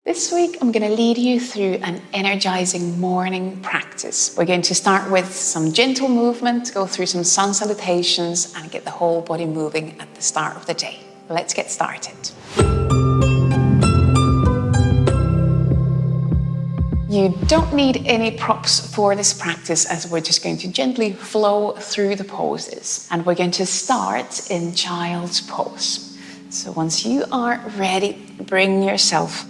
This week, I'm going to lead you through an energizing morning practice. We're going to start with some gentle movement, go through some sun salutations, and get the whole body moving at the start of the day. Let's get started. You don't need any props for this practice, as we're just going to gently flow through the poses. And we're going to start in child's pose. So once you are ready, bring yourself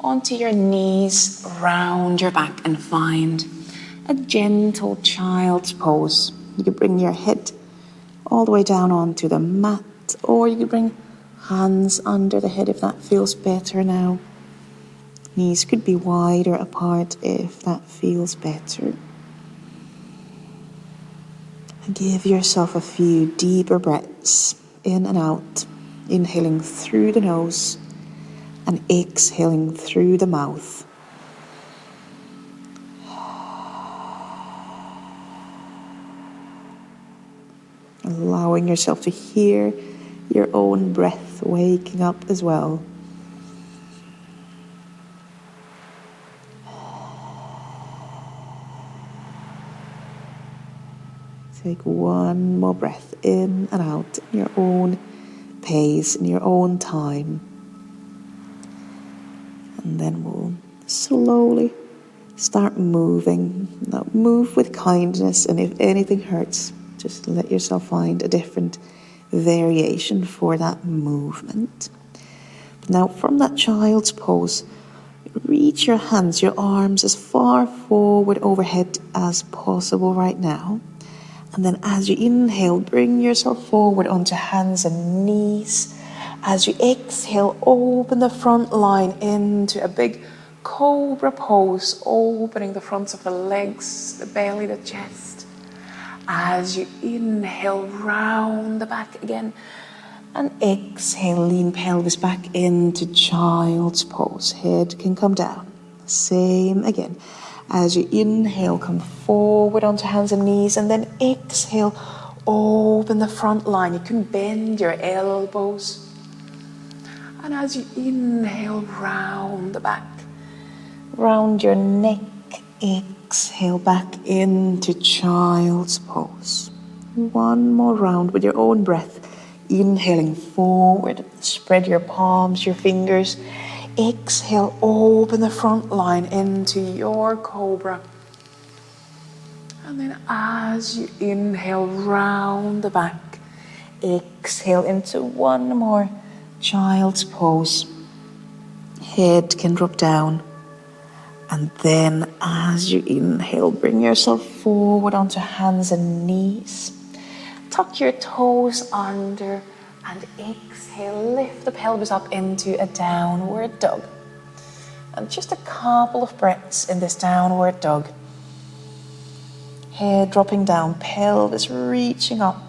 onto your knees, round your back, and find a gentle child's pose. You could bring your head all the way down onto the mat, or you could bring hands under the head if that feels better now. Knees could be wider apart if that feels better. And give yourself a few deeper breaths in and out, inhaling through the nose and exhaling through the mouth. Allowing yourself to hear your own breath waking up as well. Take one more breath in and out in your own pace, in your own time. And then we'll slowly start moving. Now move with kindness, and if anything hurts, just let yourself find a different variation for that movement. But now from that child's pose, reach your hands, your arms as far forward overhead as possible right now. And then as you inhale, bring yourself forward onto hands and knees. As you exhale, open the front line into a big cobra pose, opening the fronts of the legs, the belly, the chest. As you inhale, round the back again. And exhale, lean pelvis back into child's pose. Head can come down. Same again. As you inhale, come forward onto hands and knees, and then exhale, open the front line. You can bend your elbows. And as you inhale, round the back, round your neck, exhale back into child's pose. One more round with your own breath. Inhaling forward, spread your palms, your fingers. Exhale, open the front line into your cobra. And then as you inhale, round the back, exhale into one more child's pose. Head can drop down. And then as you inhale, bring yourself forward onto hands and knees. Tuck your toes under and exhale, lift the pelvis up into a downward dog. And just a couple of breaths in this downward dog. Head dropping down, pelvis reaching up.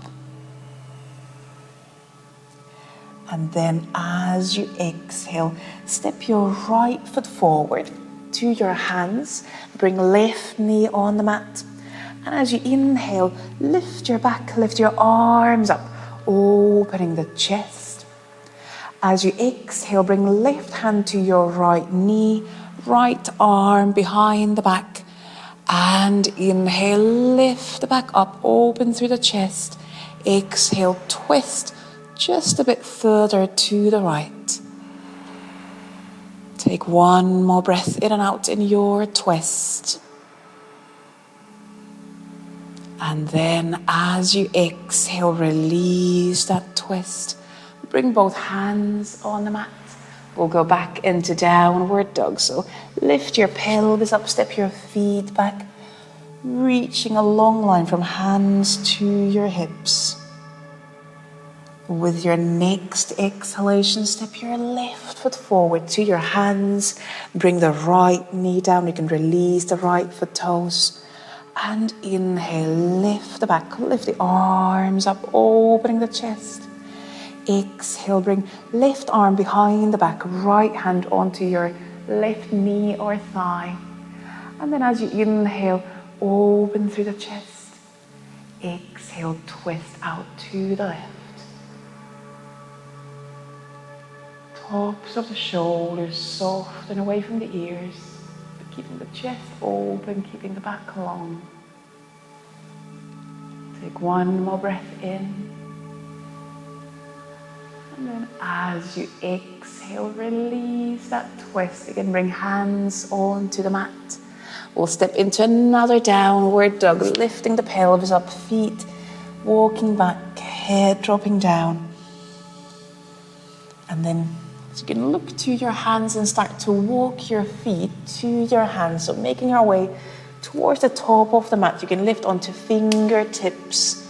And then as you exhale, step your right foot forward to your hands. Bring left knee on the mat. And as you inhale, lift your back, lift your arms up, opening the chest. As you exhale, bring left hand to your right knee, right arm behind the back. And inhale, lift the back up, open through the chest. Exhale, twist just a bit further to the right. Take one more breath in and out in your twist. And then as you exhale, release that twist. Bring both hands on the mat. We'll go back into downward dog. So lift your pelvis up, step your feet back, reaching a long line from hands to your hips. With your next exhalation, step your left foot forward to your hands. Bring the right knee down. You can release the right foot toes. And inhale, lift the back, lift the arms up, opening the chest. Exhale, bring left arm behind the back, right hand onto your left knee or thigh. And then as you inhale, open through the chest. Exhale, twist out to the left. tops of the shoulders soften away from the ears, but keeping the chest open, keeping the back long. Take one more breath in. And then as you exhale, release that twist. Again, bring hands onto the mat. We'll step into another downward dog, lifting the pelvis up, feet walking back, head dropping down. And then you can look to your hands and start to walk your feet to your hands. So making our way towards the top of the mat. You can lift onto fingertips.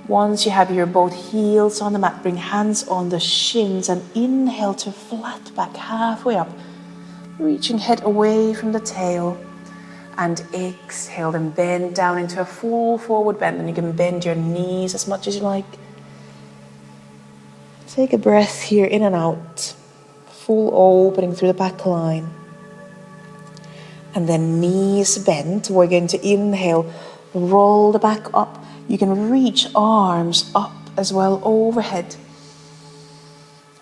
Once you have your both heels on the mat, bring hands on the shins and inhale to flat back halfway up. Reaching head away from the tail. And exhale, then bend down into a full forward bend. And you can bend your knees as much as you like. Take a breath here, in and out. Full opening through the back line. And then knees bent. We're going to inhale, roll the back up. You can reach arms up as well overhead.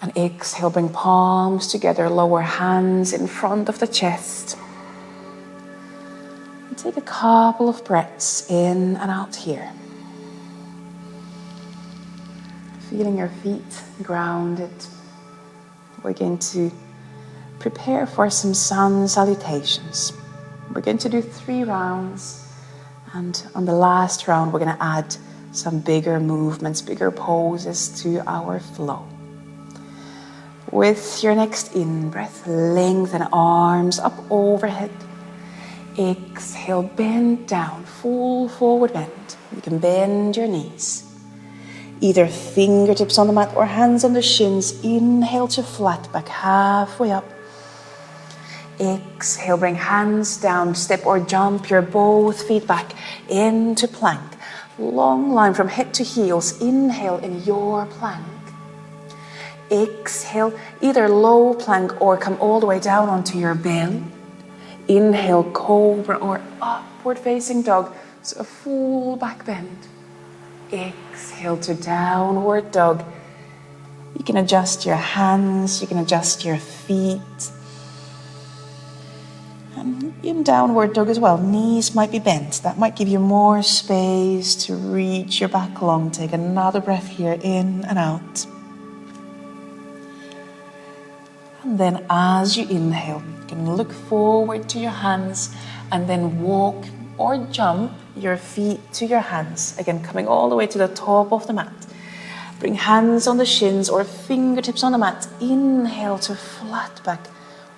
And exhale, bring palms together, lower hands in front of the chest. And take a couple of breaths in and out here. Feeling your feet grounded. We're going to prepare for some Sun Salutations. We're going to do 3 rounds. And on the last round, we're going to add some bigger movements, bigger poses to our flow. With your next in-breath, lengthen arms up overhead. Exhale, bend down, full forward bend. You can bend your knees. Either fingertips on the mat or hands on the shins. Inhale to flat back, halfway up. Exhale, bring hands down, step or jump your both feet back into plank. Long line from head to heels. Inhale in your plank. Exhale, either low plank or come all the way down onto your belly. Inhale, cobra or upward facing dog. So a full back bend. Exhale to downward dog. You can adjust your hands, you can adjust your feet. And in downward dog as well, knees might be bent. That might give you more space to reach your back long. Take another breath here, in and out. And then as you inhale, you can look forward to your hands and then walk or jump your feet to your hands. Again, coming all the way to the top of the mat. Bring hands on the shins or fingertips on the mat. Inhale to flat back,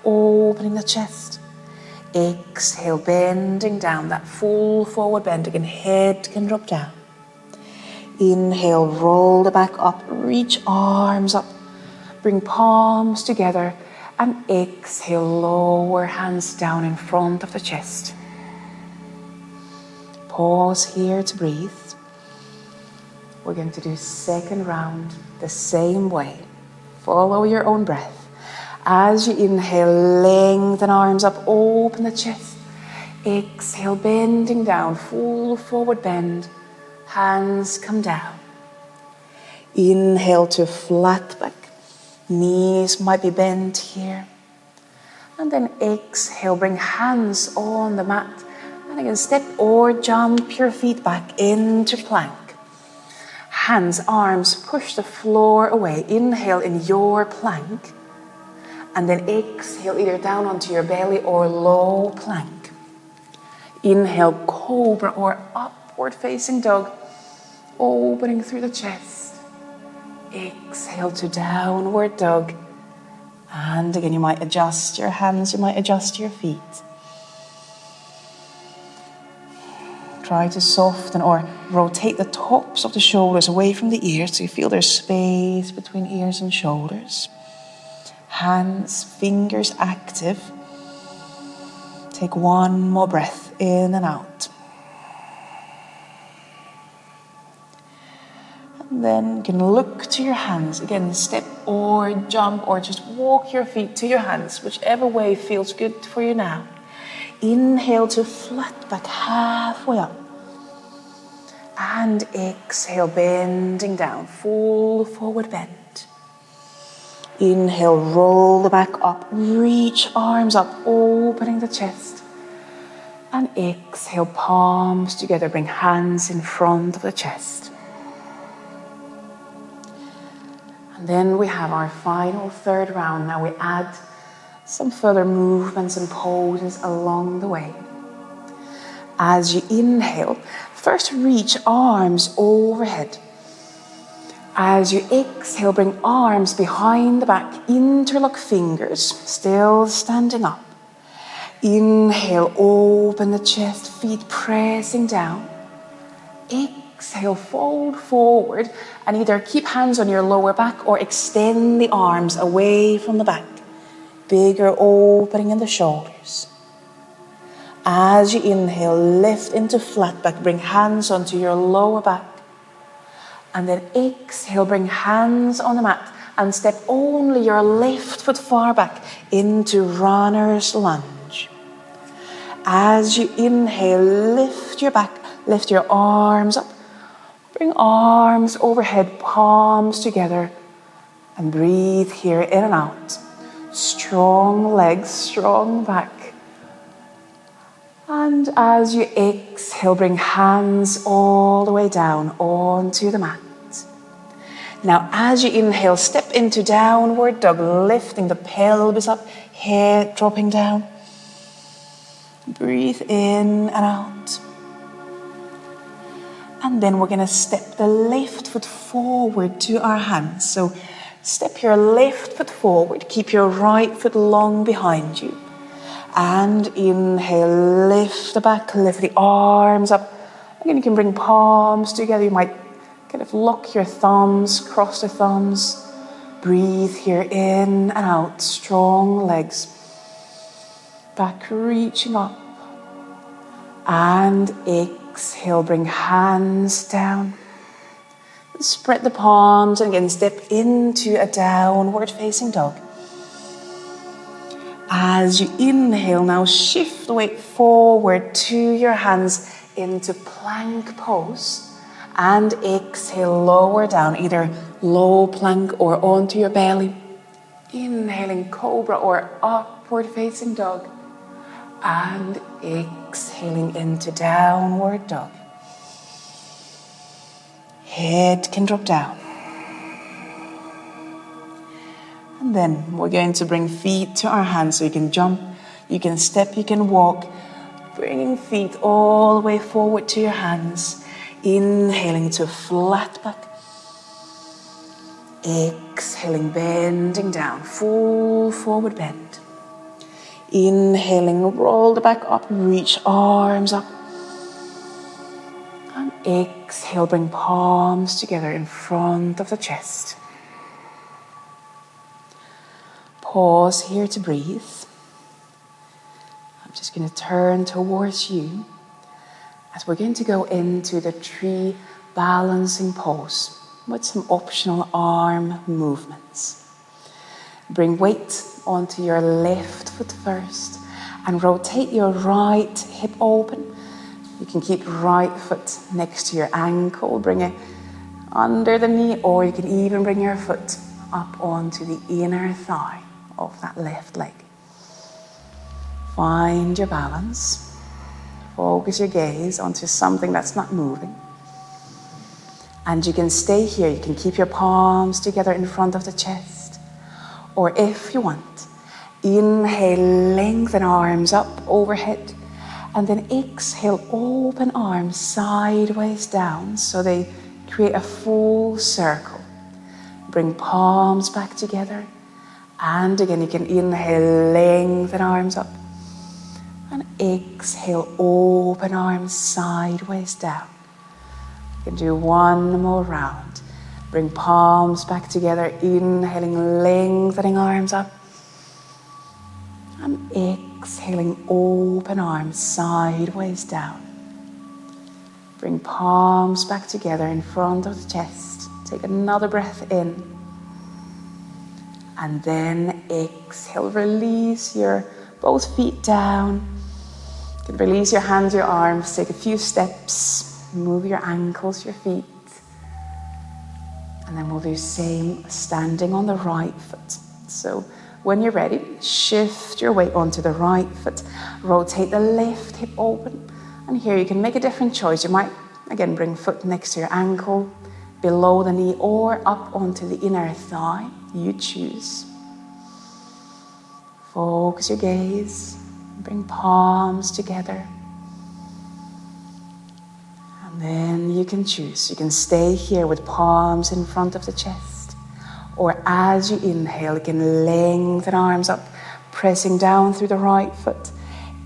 opening the chest. Exhale, bending down, that full forward bend. Again, head can drop down. Inhale, roll the back up, reach arms up. Bring palms together. And exhale, lower hands down in front of the chest. Pause here to breathe. We're going to do second round the same way. Follow your own breath. As you inhale, lengthen arms up, open the chest. Exhale, bending down, full forward bend. Hands come down. Inhale to flat back. Knees might be bent here. And then exhale, bring hands on the mat. And again, step or jump your feet back into plank. Hands, arms, push the floor away. Inhale in your plank. And then exhale either down onto your belly or low plank. Inhale, cobra or upward facing dog. Opening through the chest. Exhale to downward dog. And again, you might adjust your hands, you might adjust your feet. Try to soften or rotate the tops of the shoulders away from the ears so you feel there's space between ears and shoulders. Hands, fingers active. Take one more breath in and out. And then you can look to your hands. Again, step or jump or just walk your feet to your hands, whichever way feels good for you now. Inhale to flat back, halfway up. And exhale, bending down, full forward bend. Inhale, roll the back up, reach arms up, opening the chest. And exhale, palms together, bring hands in front of the chest. And then we have our final third round. Now we add some further movements and poses along the way. As you inhale, first reach arms overhead. As you exhale, bring arms behind the back, interlock fingers, still standing up. Inhale, open the chest, feet pressing down. Exhale, fold forward and either keep hands on your lower back or extend the arms away from the back. Bigger opening in the shoulders. As you inhale, lift into flat back, bring hands onto your lower back. And then exhale, bring hands on the mat and step only your left foot far back into runner's lunge. As you inhale, lift your back, lift your arms up. Bring arms overhead, palms together. And breathe here in and out. Strong legs, strong back. And as you exhale, bring hands all the way down onto the mat. Now, as you inhale, step into downward dog, lifting the pelvis up, head dropping down. Breathe in and out. And then we're going to step the left foot forward to our hands. So step your left foot forward, keep your right foot long behind you. And inhale, lift the back, lift the arms up. Again, you can bring palms together. You might kind of lock your thumbs, cross the thumbs. Breathe here in and out, strong legs. Back reaching up. And exhale, bring hands down. Spread the palms and again step into a downward facing dog. As you inhale, now shift the weight forward to your hands into plank pose. And exhale, lower down, either low plank or onto your belly. Inhaling, cobra or upward facing dog. And exhaling into downward dog. Head can drop down. And then we're going to bring feet to our hands. So you can jump, you can step, you can walk. Bringing feet all the way forward to your hands. Inhaling to flat back. Exhaling, bending down, full forward bend. Inhaling, roll the back up, reach arms up. And exhale, bring palms together in front of the chest. Pause here to breathe. I'm just going to turn towards you as we're going to go into the tree balancing pose with some optional arm movements. Bring weight onto your left foot first and rotate your right hip open. You can keep right foot next to your ankle, bring it under the knee, or you can even bring your foot up onto the inner thigh of that left leg. Find your balance. Focus your gaze onto something that's not moving. And you can stay here. You can keep your palms together in front of the chest. Or if you want, inhale, lengthen arms up overhead. And then exhale, open arms sideways down so they create a full circle. Bring palms back together. And again, you can inhale, lengthen arms up. And exhale, open arms sideways down. You can do one more round. Bring palms back together, inhaling, lengthening arms up. And exhaling, open arms sideways down. Bring palms back together in front of the chest. Take another breath in. And then exhale, release your both feet down. You can release your hands, your arms, take a few steps, move your ankles, your feet. And then we'll do the same, standing on the right foot. So when you're ready, shift your weight onto the right foot, rotate the left hip open, and here you can make a different choice. You might, again, bring foot next to your ankle, below the knee, or up onto the inner thigh. You choose. Focus your gaze, bring palms together. And then you can choose. You can stay here with palms in front of the chest. Or as you inhale, you can lengthen arms up, pressing down through the right foot.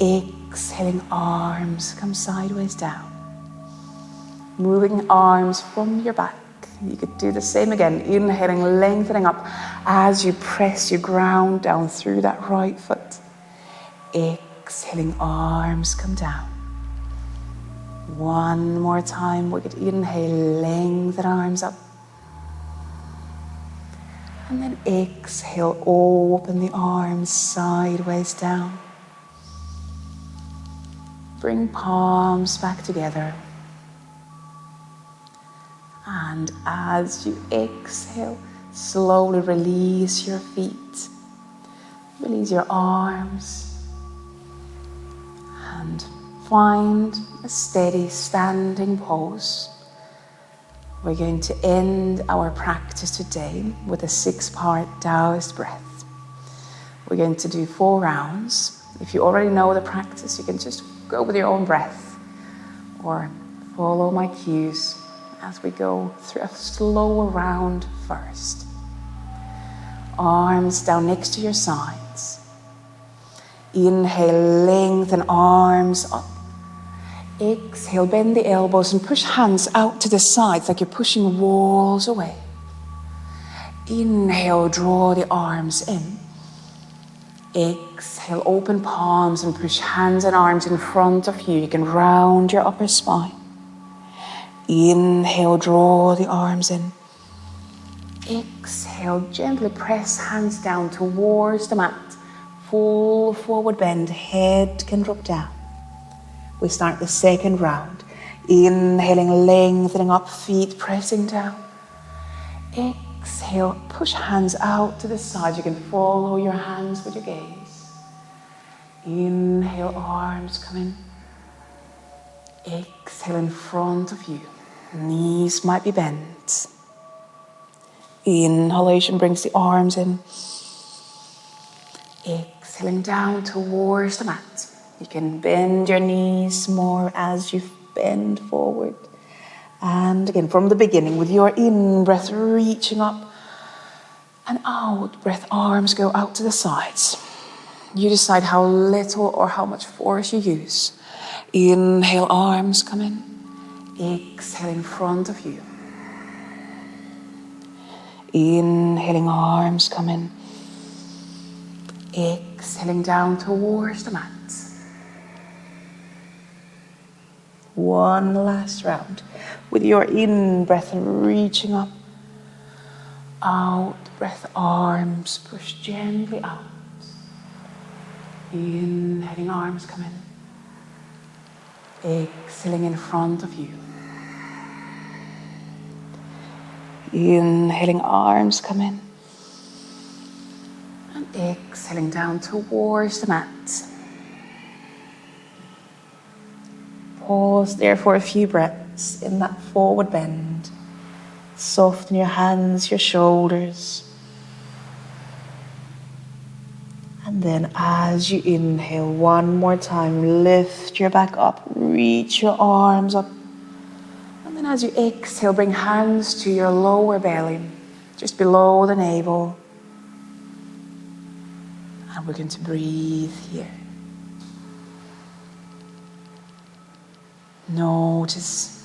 Exhaling, arms come sideways down. Moving arms from your back. You could do the same again, inhaling, lengthening up as you press your ground down through that right foot. Exhaling, arms come down. One more time, we could inhale, lengthen arms up. And then exhale, open the arms sideways down. Bring palms back together. And as you exhale, slowly release your feet. Release your arms. And find a steady standing pose. We're going to end our practice today with a 6-part Daoist breath. We're going to do 4 rounds. If you already know the practice, you can just go with your own breath or follow my cues as we go through a slower round first. Arms down next to your sides. Inhale, lengthen arms up. Exhale, bend the elbows and push hands out to the sides like you're pushing walls away. Inhale, draw the arms in. Exhale, open palms and push hands and arms in front of you. You can round your upper spine. Inhale, draw the arms in. Exhale, gently press hands down towards the mat. Full forward bend, head can drop down. We start the second round. Inhaling, lengthening up, feet pressing down. Exhale, push hands out to the side. You can follow your hands with your gaze. Inhale, arms come in. Exhale, in front of you. Knees might be bent. Inhalation brings the arms in. Exhaling down towards the mat. You can bend your knees more as you bend forward. And again, from the beginning, with your in-breath reaching up and out-breath, arms go out to the sides. You decide how little or how much force you use. Inhale, arms come in. Exhale, in front of you. Inhaling, arms come in. Exhaling down towards the mat. One last round. With your in-breath reaching up. Out-breath, arms push gently out. Inhaling, arms come in. Exhaling, in front of you. Inhaling, arms come in. And exhaling down towards the mat. Pause there for a few breaths in that forward bend. Soften your hands, your shoulders. And then as you inhale, one more time, lift your back up, reach your arms up. And then as you exhale, bring hands to your lower belly, just below the navel. And we're going to breathe here. Notice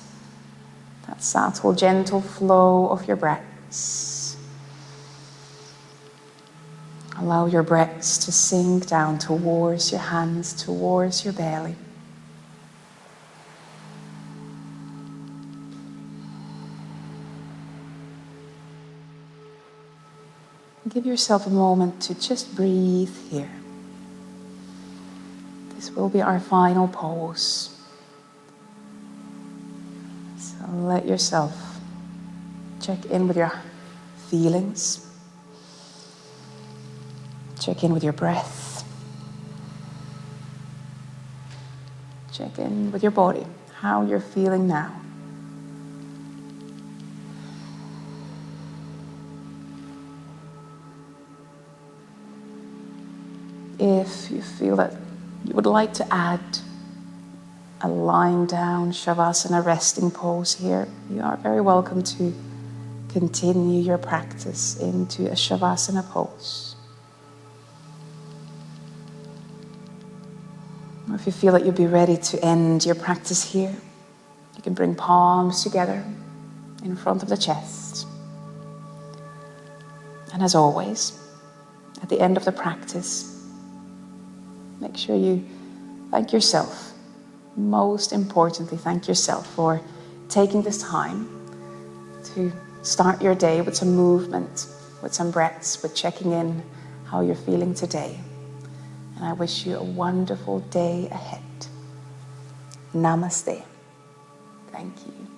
that subtle, gentle flow of your breaths. Allow your breaths to sink down towards your hands, towards your belly. Give yourself a moment to just breathe here. This will be our final pose. So let yourself check in with your feelings. Check in with your breath. Check in with your body, how you're feeling now. If you feel that you would like to add a lying down Shavasana resting pose here, you are very welcome to continue your practice into a Shavasana pose. Or if you feel that you'll be ready to end your practice here, you can bring palms together in front of the chest. And as always, at the end of the practice, make sure you thank yourself. Most importantly, thank yourself for taking this time to start your day with some movement, with some breaths, with checking in how you're feeling today. And I wish you a wonderful day ahead. Namaste. Thank you.